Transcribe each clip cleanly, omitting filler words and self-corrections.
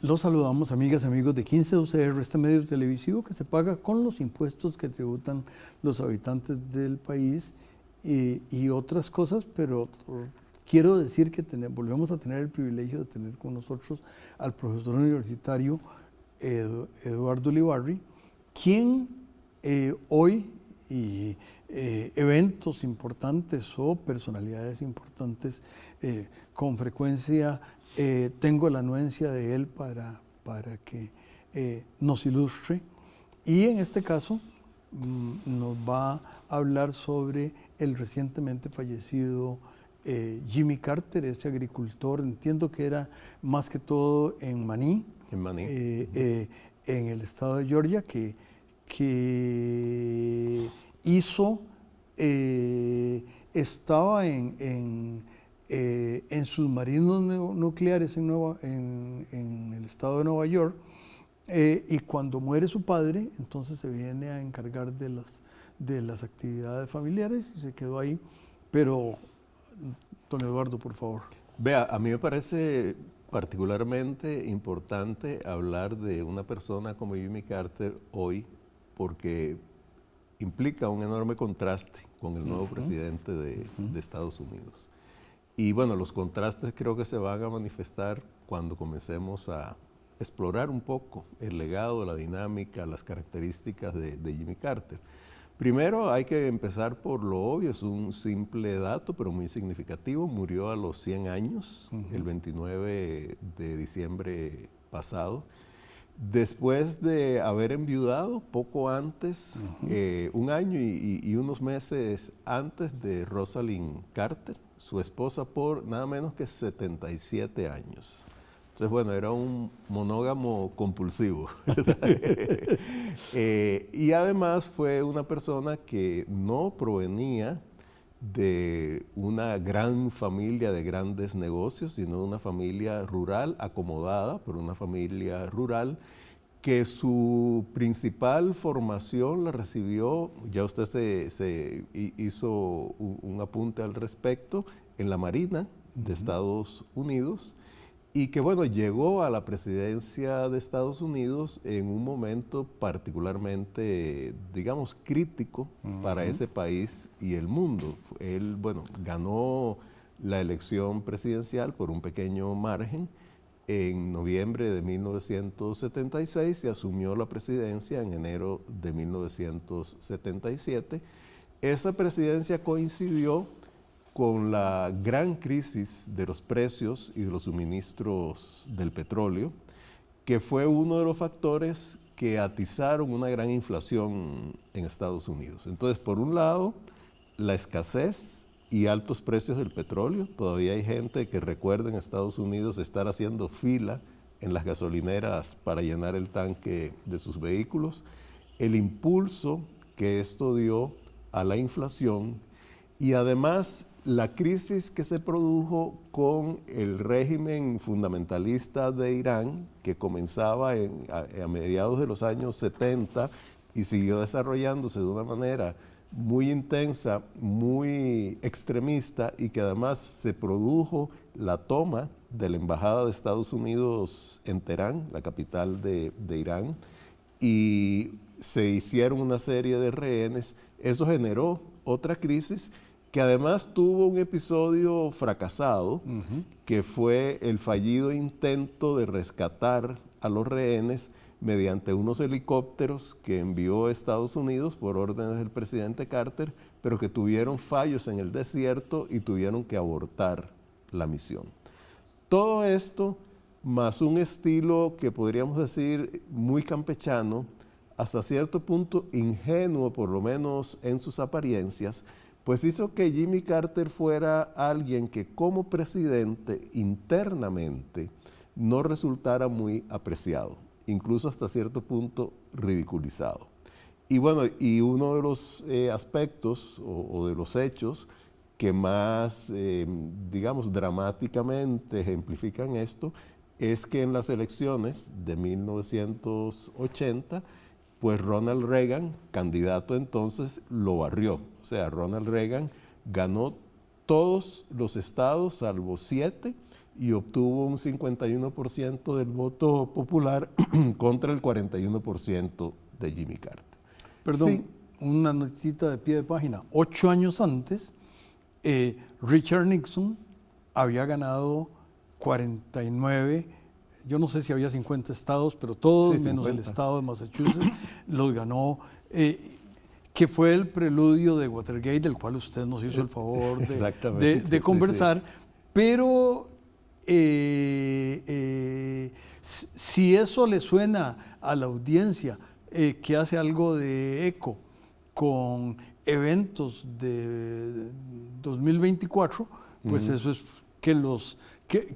Los saludamos, amigas y amigos de 15UCR, este medio televisivo que se paga con los impuestos que tributan los habitantes del país y otras cosas, pero quiero decir que volvemos a tener el privilegio de tener con nosotros al profesor universitario Eduardo Ulibarri, quien hoy y eventos importantes o personalidades importantes con frecuencia tengo la anuencia de él para que nos ilustre, y en este caso nos va a hablar sobre el recientemente fallecido Jimmy Carter, ese agricultor, entiendo que era más que todo en Maní, en el estado de Georgia, que hizo, estaba en submarinos nucleares en el estado de Nueva York, y cuando muere su padre, entonces se viene a encargar de las actividades familiares y se quedó ahí. Pero, don Eduardo, por favor. Vea, a mí me parece particularmente importante hablar de una persona como Jimmy Carter hoy, porque implica un enorme contraste con el nuevo presidente de Estados Unidos. Y bueno, los contrastes creo que se van a manifestar cuando comencemos a explorar un poco el legado, la dinámica, las características de Jimmy Carter. Primero hay que empezar por lo obvio, es un simple dato, pero muy significativo. Murió a los 100 años, el 29 de diciembre pasado, después de haber enviudado poco antes, un año y unos meses antes de Rosalind Carter, su esposa, por nada menos que 77 años. Entonces, bueno, era un monógamo compulsivo. Y además fue una persona que no provenía de una gran familia de grandes negocios, sino de una familia rural, acomodada, pero una familia rural, que su principal formación la recibió, ya usted se hizo un apunte al respecto, en la Marina de Estados Unidos, y que bueno, llegó a la presidencia de Estados Unidos en un momento particularmente, digamos, crítico para ese país y el mundo. Él, bueno, ganó la elección presidencial por un pequeño margen en noviembre de 1976 y asumió la presidencia en enero de 1977. Esa presidencia coincidió con la gran crisis de los precios y de los suministros del petróleo, que fue uno de los factores que atizaron una gran inflación en Estados Unidos. Entonces, por un lado, la escasez y altos precios del petróleo. Todavía hay gente que recuerda en Estados Unidos estar haciendo fila en las gasolineras para llenar el tanque de sus vehículos. El impulso que esto dio a la inflación y además la crisis que se produjo con el régimen fundamentalista de Irán, que comenzaba a mediados de los años 70 y siguió desarrollándose de una manera muy intensa, muy extremista, y que además se produjo la toma de la embajada de Estados Unidos en Teherán, la capital de Irán, y se hicieron una serie de rehenes. Eso generó otra crisis que además tuvo un episodio fracasado, que fue el fallido intento de rescatar a los rehenes mediante unos helicópteros que envió Estados Unidos por órdenes del presidente Carter, pero que tuvieron fallos en el desierto y tuvieron que abortar la misión. Todo esto, más un estilo que podríamos decir muy campechano, hasta cierto punto ingenuo, por lo menos en sus apariencias, pues hizo que Jimmy Carter fuera alguien que como presidente internamente no resultara muy apreciado, incluso hasta cierto punto ridiculizado. Y bueno, y uno de los aspectos o de los hechos que más, digamos, dramáticamente ejemplifican esto, es que en las elecciones de 1980, pues Ronald Reagan, candidato entonces, lo barrió. O sea, Ronald Reagan ganó todos los estados, salvo 7, y obtuvo un 51% del voto popular contra el 41% de Jimmy Carter. Perdón, Sí. una notita de pie de página. 8 años antes, Richard Nixon había ganado 49, yo no sé si había 50 estados, pero todos Sí, menos 50. el estado de Massachusetts los ganó, que fue el preludio de Watergate, del cual usted nos hizo el favor Exactamente, de conversar, sí. pero si eso le suena a la audiencia, que hace algo de eco con eventos de 2024, pues eso es que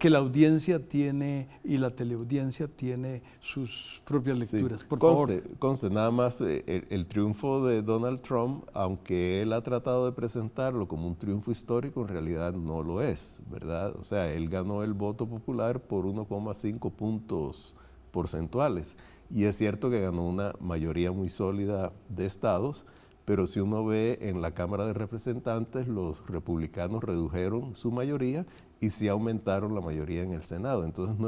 la audiencia tiene y la teleaudiencia tiene sus propias lecturas. Sí. Por favor. Conste, nada más el triunfo de Donald Trump, aunque él ha tratado de presentarlo como un triunfo histórico, en realidad no lo es, ¿verdad? O sea, él ganó el voto popular por 1,5 puntos porcentuales. Y es cierto que ganó una mayoría muy sólida de estados, pero si uno ve en la Cámara de Representantes, los republicanos redujeron su mayoría y sí aumentaron la mayoría en el Senado. Entonces no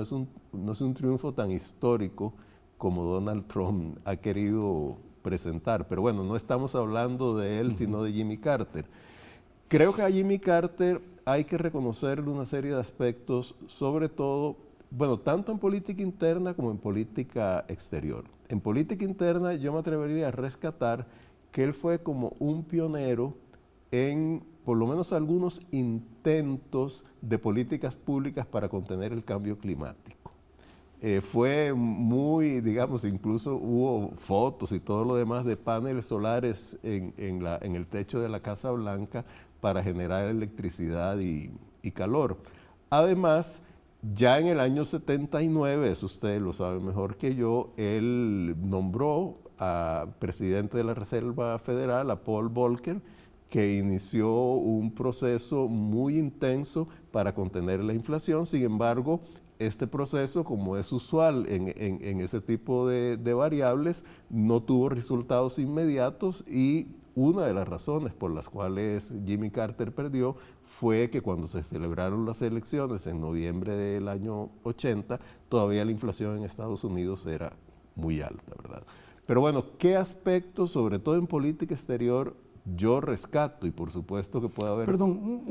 es un triunfo tan histórico como Donald Trump ha querido presentar. Pero bueno, no estamos hablando de él, sino de Jimmy Carter. Creo que a Jimmy Carter hay que reconocerle una serie de aspectos, sobre todo, bueno, tanto en política interna como en política exterior. En política interna yo me atrevería a rescatar que él fue como un pionero en por lo menos algunos intentos de políticas públicas para contener el cambio climático. Fue muy, digamos, incluso hubo fotos y todo lo demás de paneles solares en el techo de la Casa Blanca para generar electricidad y calor. Además, ya en el año 79, eso usted lo sabe mejor que yo, él nombró a presidente de la Reserva Federal, a Paul Volcker, que inició un proceso muy intenso para contener la inflación. Sin embargo, este proceso, como es usual en ese tipo de variables, no tuvo resultados inmediatos y una de las razones por las cuales Jimmy Carter perdió fue que cuando se celebraron las elecciones en noviembre del año 80, todavía la inflación en Estados Unidos era muy alta, ¿verdad? Pero bueno, ¿qué aspectos, sobre todo en política exterior, yo rescato? Y por supuesto que puede haber... Perdón,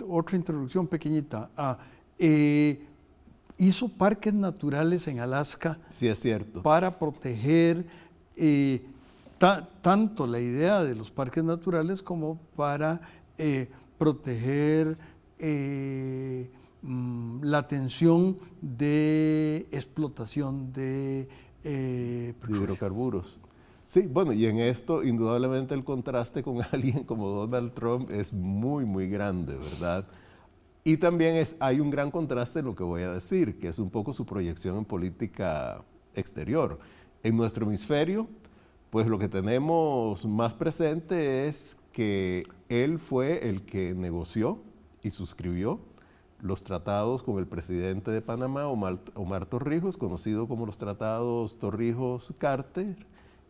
otra introducción pequeñita. Hizo parques naturales en Alaska. Sí, es cierto. Para proteger tanto la idea de los parques naturales como para proteger la tensión de explotación de hidrocarburos. Sí, bueno, y en esto indudablemente el contraste con alguien como Donald Trump es muy, muy grande, ¿verdad? Y también hay un gran contraste en lo que voy a decir, que es un poco su proyección en política exterior. En nuestro hemisferio, pues lo que tenemos más presente es que él fue el que negoció y suscribió los tratados con el presidente de Panamá, Omar Torrijos, conocido como los tratados Torrijos-Carter,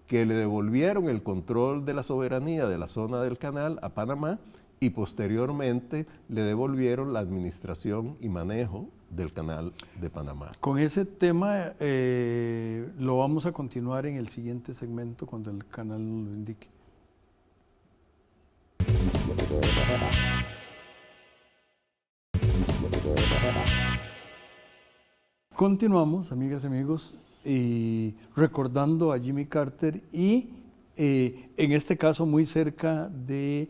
que le devolvieron el control de la soberanía de la zona del canal a Panamá y posteriormente le devolvieron la administración y manejo del canal de Panamá. Con ese tema lo vamos a continuar en el siguiente segmento cuando el canal nos lo indique. Continuamos, amigas y amigos, recordando a Jimmy Carter y en este caso muy cerca de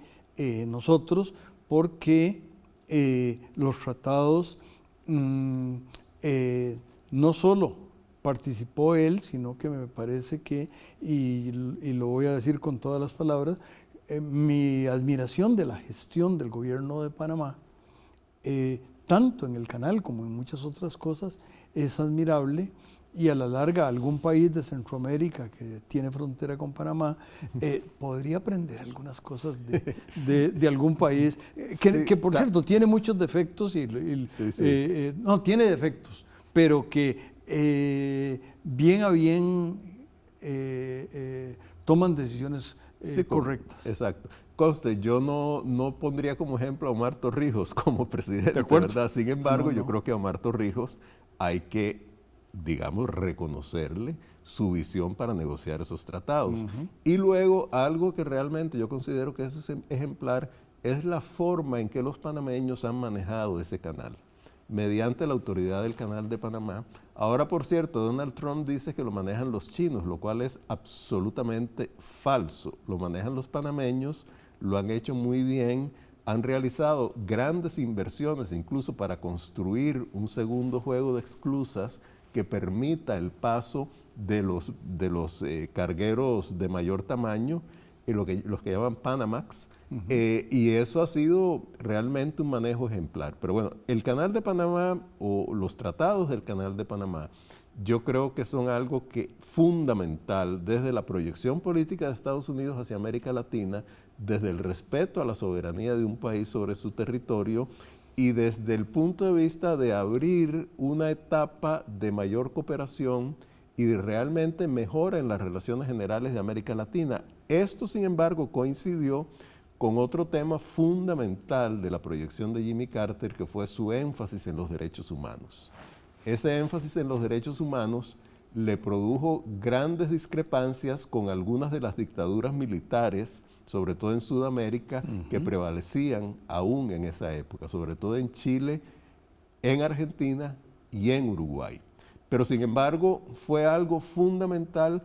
nosotros porque los tratados no solo participó él, sino que me parece que, y lo voy a decir con todas las palabras, mi admiración de la gestión del gobierno de Panamá, tanto en el canal como en muchas otras cosas, es admirable y a la larga algún país de Centroamérica que tiene frontera con Panamá podría aprender algunas cosas de algún país que por cierto tiene muchos defectos no tiene defectos, pero que bien a bien toman decisiones correctas. Exacto. Conste, yo no pondría como ejemplo a Omar Torrijos como presidente, ¿verdad? Sin embargo, yo creo que a Omar Torrijos hay que, digamos, reconocerle su visión para negociar esos tratados. Y luego, algo que realmente yo considero que es ejemplar es la forma en que los panameños han manejado ese canal, mediante la autoridad del Canal de Panamá. Ahora, por cierto, Donald Trump dice que lo manejan los chinos, lo cual es absolutamente falso. Lo manejan los panameños, lo han hecho muy bien, han realizado grandes inversiones, incluso para construir un segundo juego de esclusas que permita el paso de los cargueros de mayor tamaño, los que llaman Panamax, y eso ha sido realmente un manejo ejemplar. Pero bueno, el Canal de Panamá o los tratados del Canal de Panamá, yo creo que son algo que fundamental desde la proyección política de Estados Unidos hacia América Latina, desde el respeto a la soberanía de un país sobre su territorio y desde el punto de vista de abrir una etapa de mayor cooperación y de realmente mejora en las relaciones generales de América Latina. Esto, sin embargo, coincidió con otro tema fundamental de la proyección de Jimmy Carter, que fue su énfasis en los derechos humanos. Ese énfasis en los derechos humanos le produjo grandes discrepancias con algunas de las dictaduras militares, sobre todo en Sudamérica, que prevalecían aún en esa época, sobre todo en Chile, en Argentina y en Uruguay. Pero sin embargo, fue algo fundamental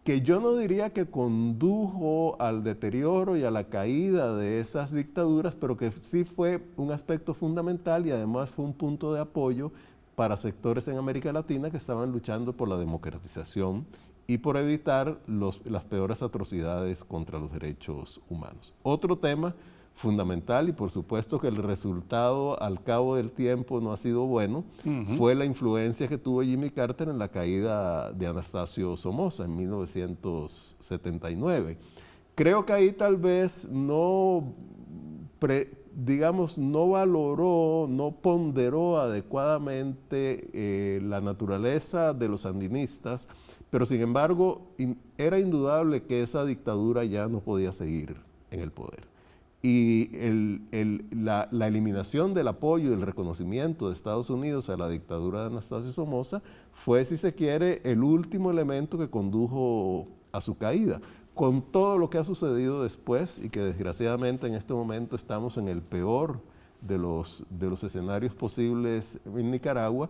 que yo no diría que condujo al deterioro y a la caída de esas dictaduras, pero que sí fue un aspecto fundamental y además fue un punto de apoyo para sectores en América Latina que estaban luchando por la democratización y por evitar las peores atrocidades contra los derechos humanos. Otro tema fundamental, y por supuesto que el resultado al cabo del tiempo no ha sido bueno, fue la influencia que tuvo Jimmy Carter en la caída de Anastasio Somoza en 1979. Creo que ahí tal vez no valoró, no ponderó adecuadamente la naturaleza de los sandinistas, pero sin embargo era indudable que esa dictadura ya no podía seguir en el poder. Y la eliminación del apoyo y del reconocimiento de Estados Unidos a la dictadura de Anastasio Somoza fue, si se quiere, el último elemento que condujo a su caída. Con todo lo que ha sucedido después y que desgraciadamente en este momento estamos en el peor de los escenarios posibles en Nicaragua,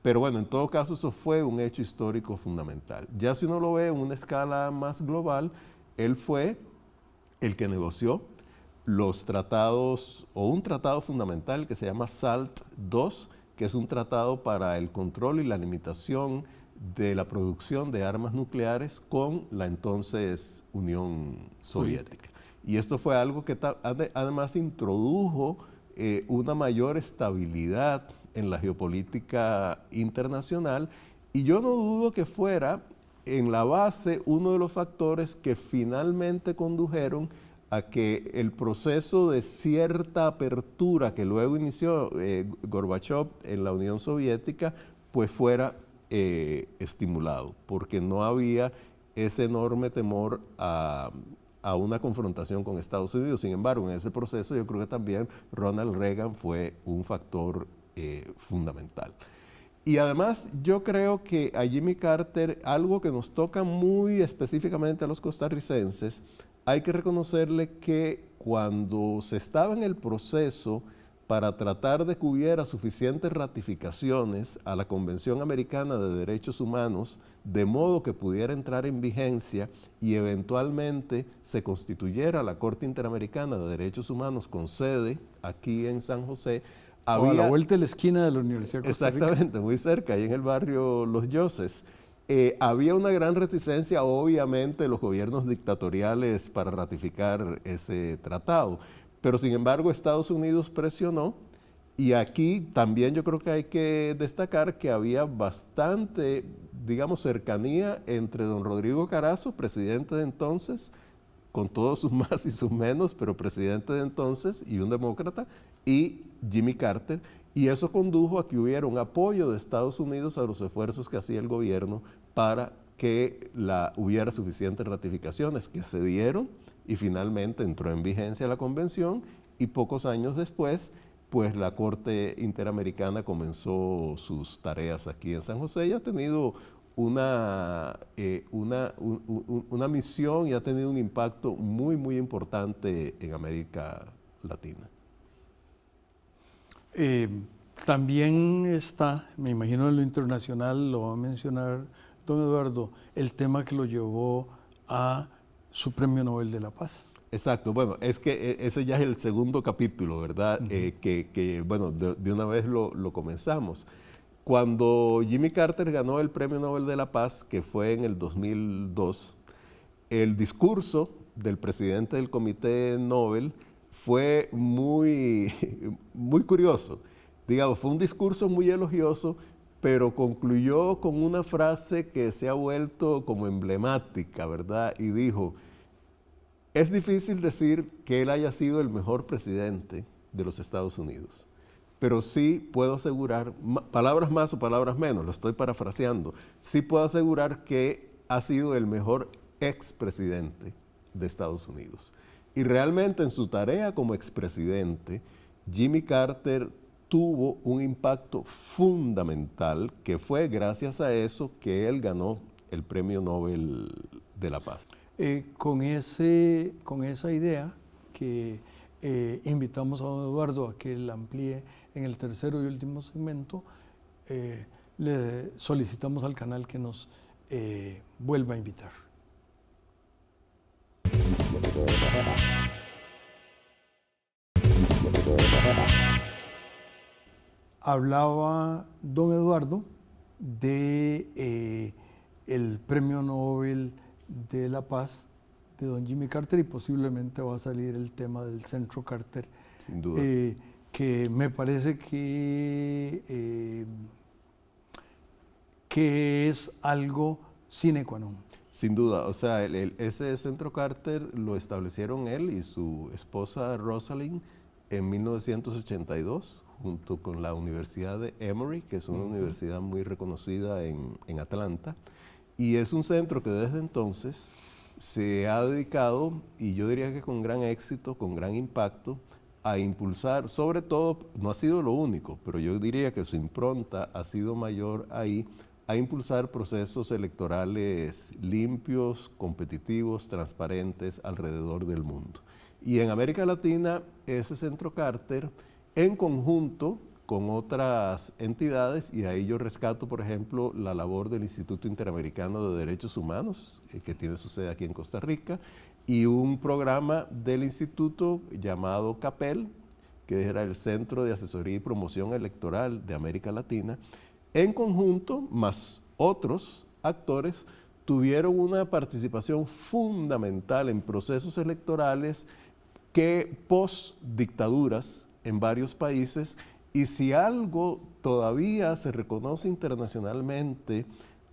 pero bueno, en todo caso eso fue un hecho histórico fundamental. Ya si uno lo ve en una escala más global, él fue el que negoció los tratados, o un tratado fundamental que se llama SALT II, que es un tratado para el control y la limitación de la producción de armas nucleares con la entonces Unión Soviética. Y esto fue algo que además introdujo una mayor estabilidad en la geopolítica internacional, y yo no dudo que fuera en la base uno de los factores que finalmente condujeron a que el proceso de cierta apertura que luego inició Gorbachev en la Unión Soviética, pues fuera estimulado, porque no había ese enorme temor a una confrontación con Estados Unidos. Sin embargo, en ese proceso yo creo que también Ronald Reagan fue un factor fundamental. Y además yo creo que a Jimmy Carter, algo que nos toca muy específicamente a los costarricenses, hay que reconocerle que cuando se estaba en el proceso para tratar de que hubiera suficientes ratificaciones a la Convención Americana de Derechos Humanos, de modo que pudiera entrar en vigencia y eventualmente se constituyera la Corte Interamericana de Derechos Humanos con sede aquí en San José, a la vuelta de la esquina de la Universidad de Costa Rica. Exactamente, muy cerca, ahí en el barrio Los Yoses. Había una gran reticencia, obviamente, de los gobiernos dictatoriales para ratificar ese tratado, pero sin embargo Estados Unidos presionó Y aquí también yo creo que hay que destacar que había bastante, digamos, cercanía entre don Rodrigo Carazo, presidente de entonces, con todos sus más y sus menos, pero presidente de entonces y un demócrata, y Jimmy Carter, y eso condujo a que hubiera un apoyo de Estados Unidos a los esfuerzos que hacía el gobierno para que hubiera suficientes ratificaciones, que se dieron, y finalmente entró en vigencia la convención, y pocos años después, pues la Corte Interamericana comenzó sus tareas aquí en San José y ha tenido una misión y ha tenido un impacto muy, muy importante en América Latina. También está, me imagino en lo internacional, lo va a mencionar don Eduardo, el tema que lo llevó a su Premio Nobel de la Paz. Exacto, bueno, es que ese ya es el segundo capítulo, ¿verdad? Bueno, de una vez lo comenzamos. Cuando Jimmy Carter ganó el Premio Nobel de la Paz, que fue en el 2002, el discurso del presidente del Comité Nobel fue muy, muy curioso. Digamos, fue un discurso muy elogioso, pero concluyó con una frase que se ha vuelto como emblemática, ¿verdad? Y dijo: es difícil decir que él haya sido el mejor presidente de los Estados Unidos, pero sí puedo asegurar, palabras más o palabras menos, lo estoy parafraseando, sí puedo asegurar que ha sido el mejor expresidente de Estados Unidos. Y realmente en su tarea como expresidente, Jimmy Carter tuvo un impacto fundamental, que fue gracias a eso que él ganó el Premio Nobel de la Paz. Con esa idea que invitamos a don Eduardo a que la amplíe en el tercero y último segmento, le solicitamos al canal que nos vuelva a invitar. Hablaba don Eduardo de el Premio Nobel de la Paz de don Jimmy Carter, y posiblemente va a salir el tema del Centro Carter. Sin duda. Que me parece que es algo sine qua non. Sin duda, o sea, ese Centro Carter lo establecieron él y su esposa Rosalind en 1982, junto con la Universidad de Emory, que es una universidad muy reconocida en Atlanta. Y es un centro que desde entonces se ha dedicado, y yo diría que con gran éxito, con gran impacto, a impulsar, sobre todo, no ha sido lo único, pero yo diría que su impronta ha sido mayor ahí, a impulsar procesos electorales limpios, competitivos, transparentes alrededor del mundo. Y en América Latina, ese Centro Carter, en conjunto con otras entidades, y ahí yo rescato, por ejemplo, la labor del Instituto Interamericano de Derechos Humanos, que tiene su sede aquí en Costa Rica, y un programa del instituto llamado CAPEL, que era el Centro de Asesoría y Promoción Electoral de América Latina, en conjunto, más otros actores, tuvieron una participación fundamental en procesos electorales que post-dictaduras en varios países. Y si algo todavía se reconoce internacionalmente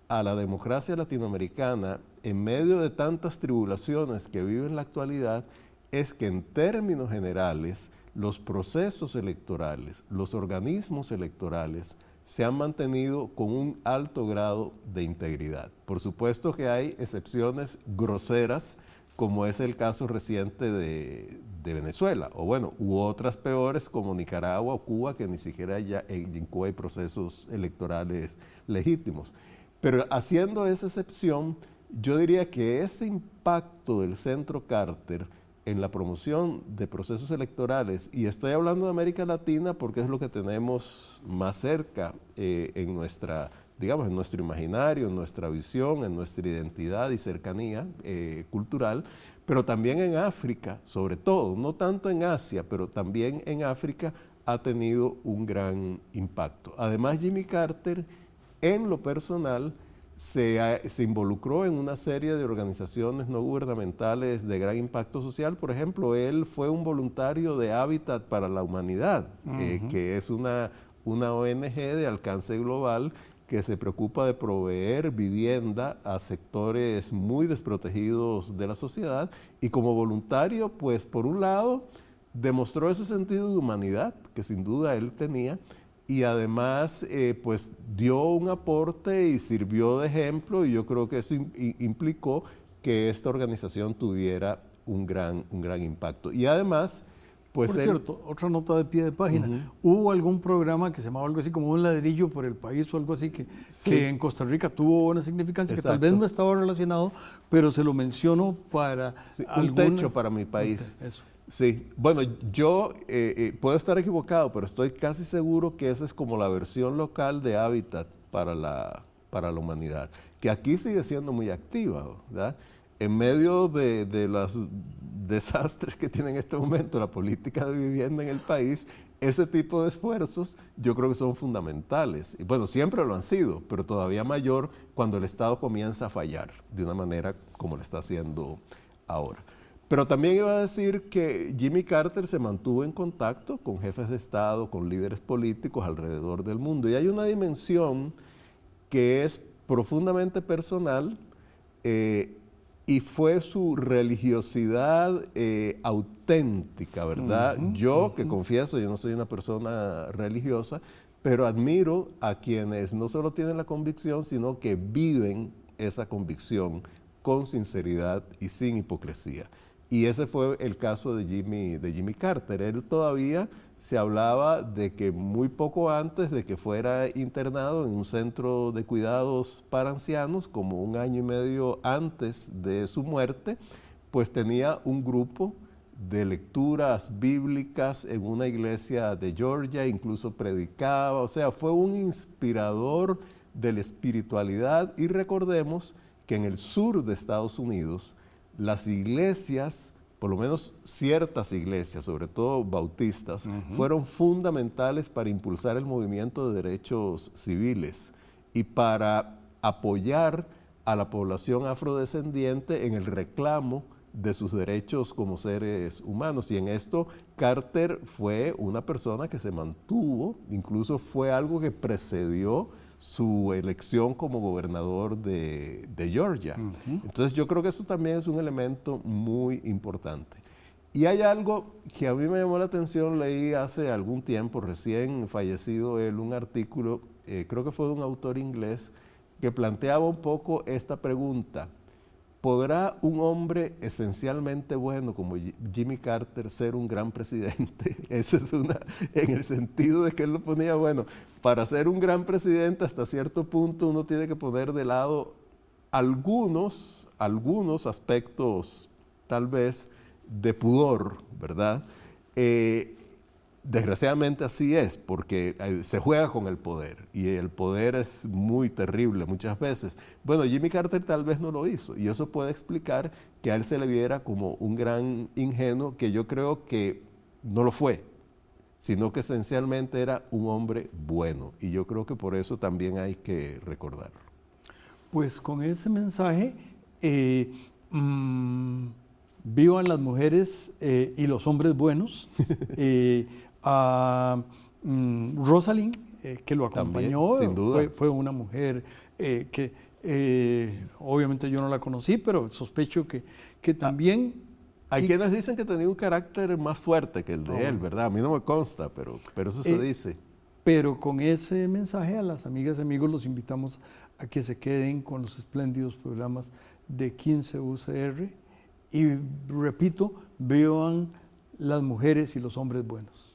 a la democracia latinoamericana en medio de tantas tribulaciones que vive en la actualidad, es que en términos generales los procesos electorales, los organismos electorales se han mantenido con un alto grado de integridad. Por supuesto que hay excepciones groseras, como es el caso reciente de Venezuela, o bueno, u otras peores como Nicaragua o Cuba, que ni siquiera ya en Cuba hay procesos electorales legítimos. Pero haciendo esa excepción, yo diría que ese impacto del Centro Carter en la promoción de procesos electorales, y estoy hablando de América Latina porque es lo que tenemos más cerca en nuestra, digamos, en nuestro imaginario, en nuestra visión, en nuestra identidad y cercanía cultural, pero también en África, sobre todo, no tanto en Asia, pero también en África ha tenido un gran impacto. Además, Jimmy Carter, en lo personal, se involucró en una serie de organizaciones no gubernamentales de gran impacto social. Por ejemplo, él fue un voluntario de Hábitat para la Humanidad, que es una ONG de alcance global que se preocupa de proveer vivienda a sectores muy desprotegidos de la sociedad, y como voluntario, pues por un lado, demostró ese sentido de humanidad que sin duda él tenía, y además pues dio un aporte y sirvió de ejemplo, y yo creo que eso implicó que esta organización tuviera un gran impacto. Y además, pues por cierto, otra nota de pie de página. ¿Hubo algún programa que se llamaba algo así como Un ladrillo por el país o algo así que en Costa Rica tuvo una significancia? Exacto. Que tal vez no estaba relacionado, pero se lo menciono para un techo para mi país. Eso. Sí, bueno, yo puedo estar equivocado, pero estoy casi seguro que esa es como la versión local de Hábitat para la Humanidad, que aquí sigue siendo muy activa, ¿verdad? En medio de los desastres que tiene en este momento la política de vivienda en el país, ese tipo de esfuerzos yo creo que son fundamentales. Y bueno, siempre lo han sido, pero todavía mayor cuando el Estado comienza a fallar de una manera como lo está haciendo ahora. Pero también iba a decir que Jimmy Carter se mantuvo en contacto con jefes de Estado, con líderes políticos alrededor del mundo. Y hay una dimensión que es profundamente personal, y fue su religiosidad auténtica, ¿verdad? Yo, que confieso, yo no soy una persona religiosa, pero admiro a quienes no solo tienen la convicción, sino que viven esa convicción con sinceridad y sin hipocresía. Y ese fue el caso de Jimmy Carter. Él todavía se hablaba de que muy poco antes de que fuera internado en un centro de cuidados para ancianos, como 1 año y medio antes de su muerte, pues tenía un grupo de lecturas bíblicas en una iglesia de Georgia, incluso predicaba, o sea, fue un inspirador de la espiritualidad. Y recordemos que en el sur de Estados Unidos, las iglesias, por lo menos ciertas iglesias, sobre todo bautistas, fueron fundamentales para impulsar el movimiento de derechos civiles y para apoyar a la población afrodescendiente en el reclamo de sus derechos como seres humanos. Y en esto Carter fue una persona que se mantuvo, incluso fue algo que precedió su elección como gobernador de Georgia. Entonces yo creo que eso también es un elemento muy importante. Y hay algo que a mí me llamó la atención, leí hace algún tiempo, recién fallecido él, un artículo, creo que fue de un autor inglés, que planteaba un poco esta pregunta: ¿podrá un hombre esencialmente bueno como Jimmy Carter ser un gran presidente? Esa es una, en el sentido de que él lo ponía, bueno, para ser un gran presidente hasta cierto punto uno tiene que poner de lado algunos aspectos tal vez de pudor, ¿verdad? Desgraciadamente así es, porque se juega con el poder y el poder es muy terrible muchas veces. Bueno, Jimmy Carter tal vez no lo hizo y eso puede explicar que a él se le viera como un gran ingenuo, que yo creo que no lo fue, sino que esencialmente era un hombre bueno, y yo creo que por eso también hay que recordarlo. Pues con ese mensaje, vivan las mujeres y los hombres buenos. A Rosalind, que lo acompañó, también, sin duda. Fue una mujer que obviamente yo no la conocí, pero sospecho que también... Hay quienes dicen que tenía un carácter más fuerte que el de él, ¿verdad? A mí no me consta, pero eso se dice. Pero con ese mensaje a las amigas y amigos los invitamos a que se queden con los espléndidos programas de 15 UCR y, repito, vean las mujeres y los hombres buenos.